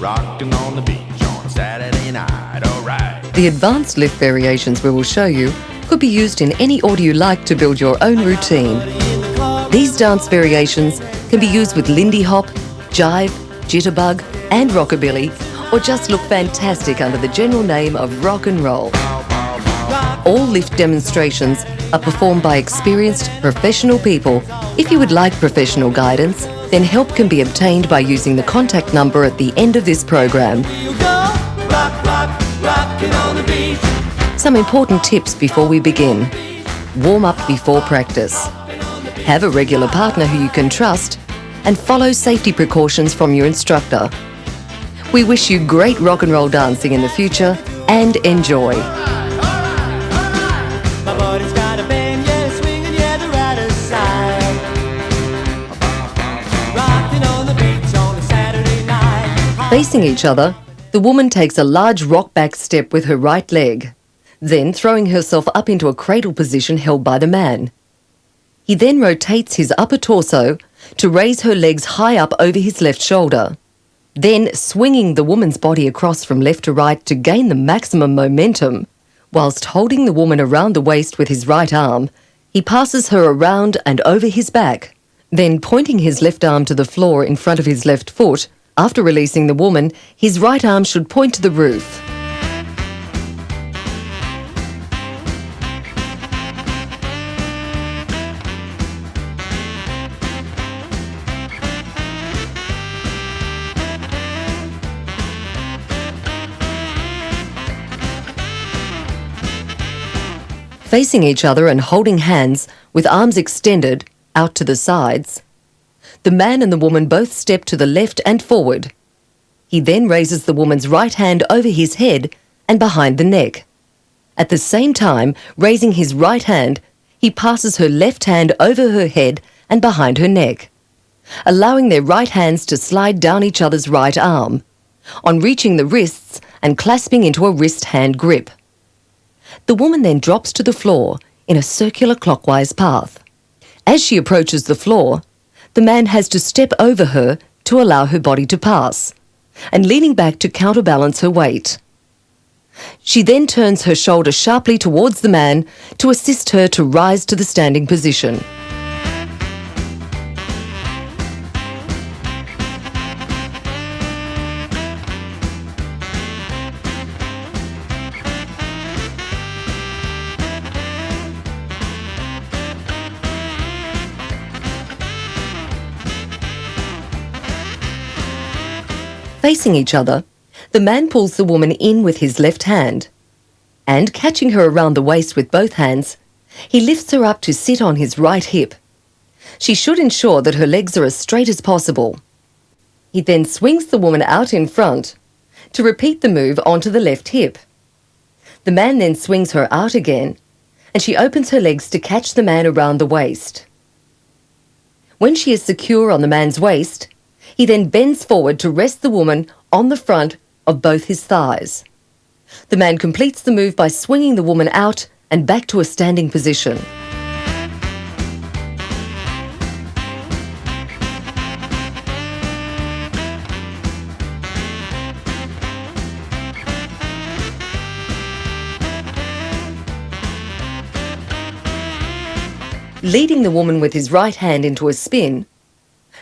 rocking on the beach on Saturday night, alright. The advanced lift variations we will show you could be used in any order you like to build your own routine. These dance variations can be used with Lindy Hop, Jive, Jitterbug and Rockabilly, or just look fantastic under the general name of rock and roll. All lift demonstrations are performed by experienced professional people. If you would like professional guidance, then help can be obtained by using the contact number at the end of this program. Some important tips before we begin. Warm up before practice. Have a regular partner who you can trust, and follow safety precautions from your instructor. We wish you great rock and roll dancing in the future and enjoy. Facing each other, the woman takes a large rock back step with her right leg, then throwing herself up into a cradle position held by the man. He then rotates his upper torso to raise her legs high up over his left shoulder, then swinging the woman's body across from left to right to gain the maximum momentum. Whilst holding the woman around the waist with his right arm, he passes her around and over his back, then pointing his left arm to the floor in front of his left foot. After releasing the woman, his right arm should point to the roof. Facing each other and holding hands with arms extended out to the sides, the man and the woman both step to the left and forward. He then raises the woman's right hand over his head and behind the neck. At the same time, raising his right hand, he passes her left hand over her head and behind her neck, allowing their right hands to slide down each other's right arm, on reaching the wrists and clasping into a wrist-hand grip. The woman then drops to the floor in a circular clockwise path. As she approaches the floor, the man has to step over her to allow her body to pass, and leaning back to counterbalance her weight. She then turns her shoulder sharply towards the man to assist her to rise to the standing position. Facing each other, the man pulls the woman in with his left hand, and catching her around the waist with both hands, he lifts her up to sit on his right hip. She should ensure that her legs are as straight as possible. He then swings the woman out in front to repeat the move onto the left hip. The man then swings her out again, and she opens her legs to catch the man around the waist. When she is secure on the man's waist, he then bends forward to rest the woman on the front of both his thighs. The man completes the move by swinging the woman out and back to a standing position. Leading the woman with his right hand into a spin,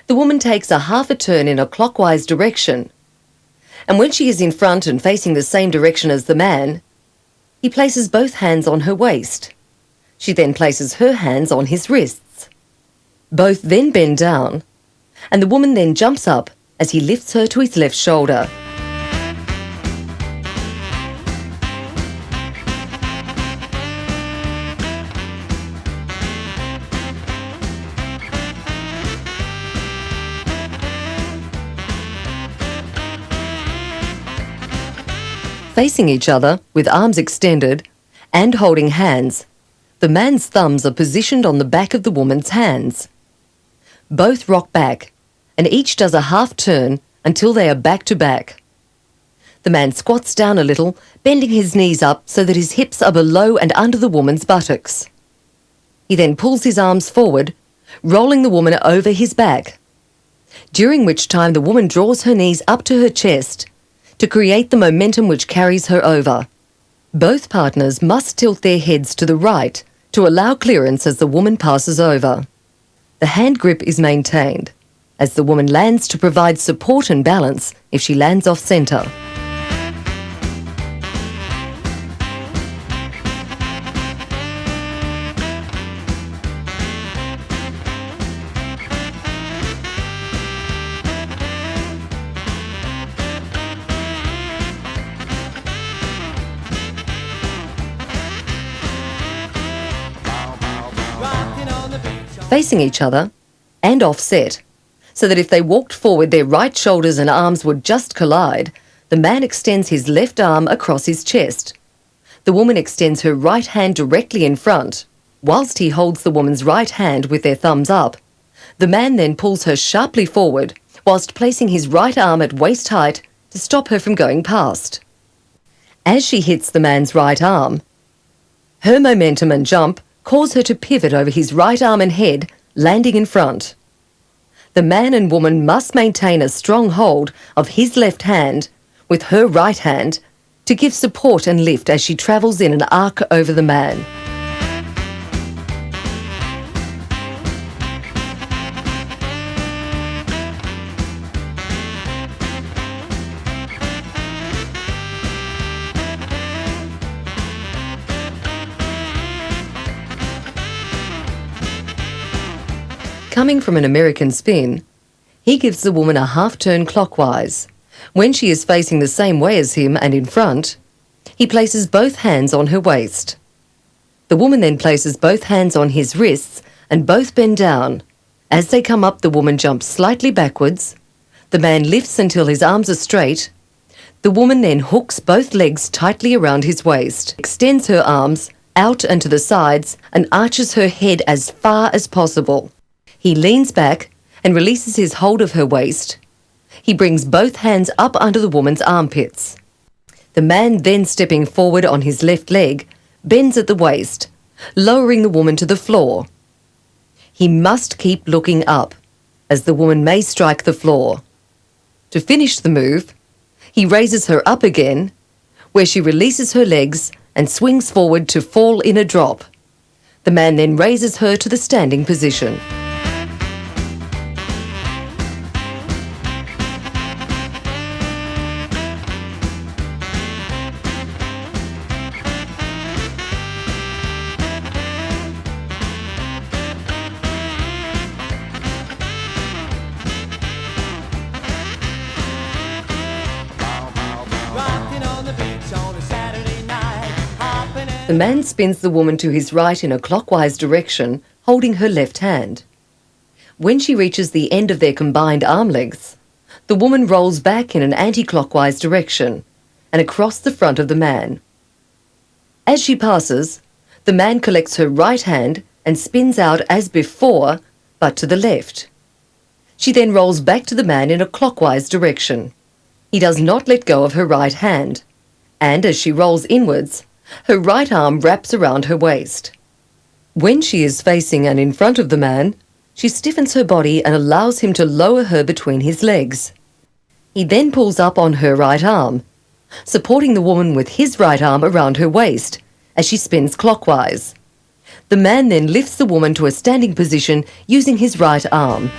the woman takes a half a turn in a clockwise direction, and when she is in front and facing the same direction as the man, he places both hands on her waist. She then places her hands on his wrists. Both then bend down, and the woman then jumps up as he lifts her to his left shoulder. Facing each other with arms extended and holding hands, the man's thumbs are positioned on the back of the woman's hands. Both rock back, and each does a half turn until they are back to back. The man squats down a little, bending his knees up so that his hips are below and under the woman's buttocks. He then pulls his arms forward, rolling the woman over his back, during which time the woman draws her knees up to her chest to create the momentum which carries her over. Both partners must tilt their heads to the right to allow clearance as the woman passes over. The hand grip is maintained as the woman lands to provide support and balance if she lands off centre. Facing each other and offset, so that if they walked forward their right shoulders and arms would just collide, the man extends his left arm across his chest. The woman extends her right hand directly in front, whilst he holds the woman's right hand with their thumbs up. The man then pulls her sharply forward, whilst placing his right arm at waist height to stop her from going past. As she hits the man's right arm, her momentum and jump cause her to pivot over his right arm and head, landing in front. The man and woman must maintain a strong hold of his left hand with her right hand to give support and lift as she travels in an arc over the man. Coming from an American spin, he gives the woman a half-turn clockwise. When she is facing the same way as him and in front, he places both hands on her waist. The woman then places both hands on his wrists and both bend down. As they come up, the woman jumps slightly backwards. The man lifts until his arms are straight. The woman then hooks both legs tightly around his waist, extends her arms out and to the sides, and arches her head as far as possible. He leans back and releases his hold of her waist. He brings both hands up under the woman's armpits. The man then, stepping forward on his left leg, bends at the waist, lowering the woman to the floor. He must keep looking up, as the woman may strike the floor. To finish the move, he raises her up again, where she releases her legs and swings forward to fall in a drop. The man then raises her to the standing position. The man spins the woman to his right in a clockwise direction, holding her left hand. When she reaches the end of their combined arm lengths, the woman rolls back in an anti-clockwise direction and across the front of the man. As she passes, the man collects her right hand and spins out as before, but to the left. She then rolls back to the man in a clockwise direction. He does not let go of her right hand, and as she rolls inwards, her right arm wraps around her waist. When she is facing and in front of the man, she stiffens her body and allows him to lower her between his legs. He then pulls up on her right arm, supporting the woman with his right arm around her waist as she spins clockwise. The man then lifts the woman to a standing position using his right arm.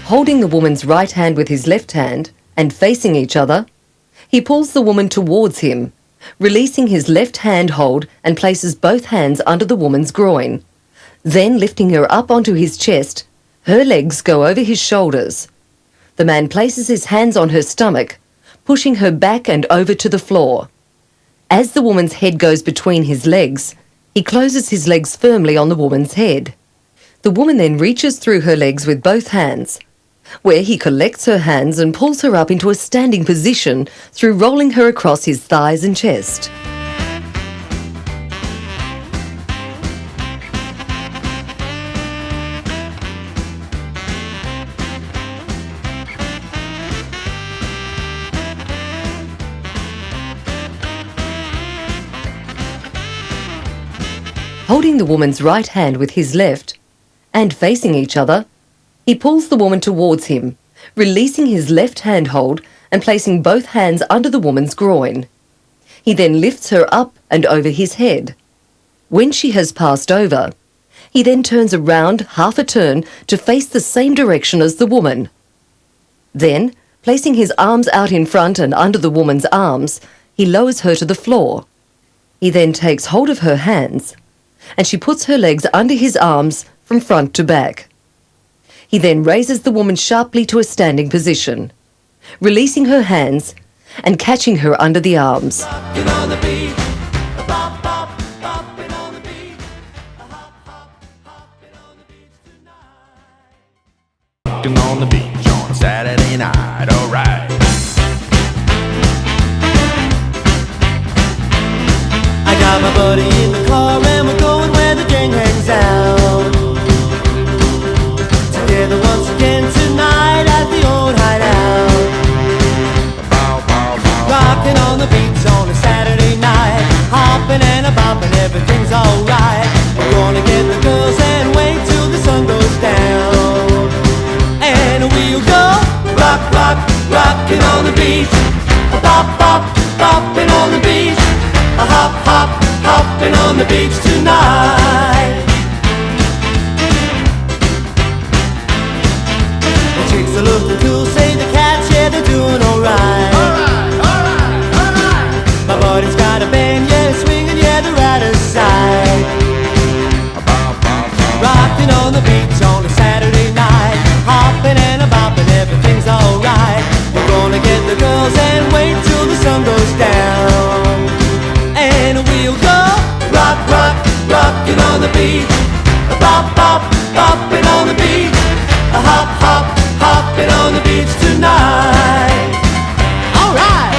Holding the woman's right hand with his left hand and facing each other, he pulls the woman towards him, releasing his left hand hold and places both hands under the woman's groin. Then, lifting her up onto his chest, her legs go over his shoulders. The man places his hands on her stomach, pushing her back and over to the floor. As the woman's head goes between his legs, he closes his legs firmly on the woman's head. The woman then reaches through her legs with both hands, where he collects her hands and pulls her up into a standing position through rolling her across his thighs and chest. Holding the woman's right hand with his left and facing each other, he pulls the woman towards him, releasing his left hand hold and placing both hands under the woman's groin. He then lifts her up and over his head. When she has passed over, he then turns around half a turn to face the same direction as the woman. Then, placing his arms out in front and under the woman's arms, he lowers her to the floor. He then takes hold of her hands, and she puts her legs under his arms from front to back. He then raises the woman sharply to a standing position, releasing her hands and catching her under the arms. Rockin' on the beat, a bop, bop, boppin' on the beat, a hop, hop, hoppin' on the beach tonight. Rockin' on the beach on a Saturday night, alright. I got my buddy in the car and we're going where the gang hangs out. Together once again tonight at the old hideout. Rockin' on the beach on a Saturday night, hopping and a bopping, everything's alright. We're gonna get the girls and wait till the sun goes down. And we'll go rock, rock, rockin' on the beach. A bop, bop, bopping on the beach. A hop, hop, hopping on the beach tonight. The chicks are looking cool, say the cats, yeah, they're doing alright. My buddy's got a band, yeah, swinging, yeah, they're out of sight. Rocking on the beach on a Saturday night, hopping and a bopping, everything's alright. We're gonna get the girls and wait till the sun goes down. And we'll go rock, rock, rocking on the beach. A bop, bop, bopping on the beach. A hop, hop, hopping on the beach tonight. Alright!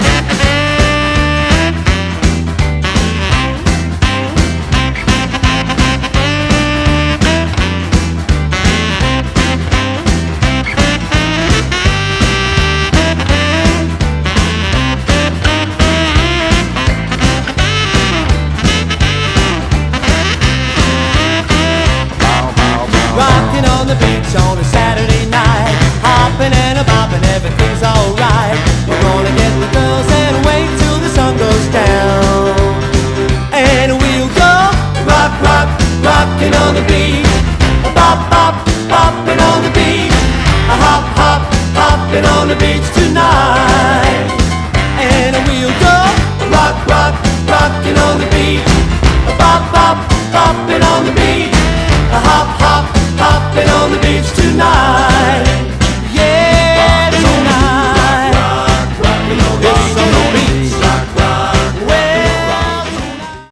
Rocking on the beach on a Saturday night, hopping and a bopping, everything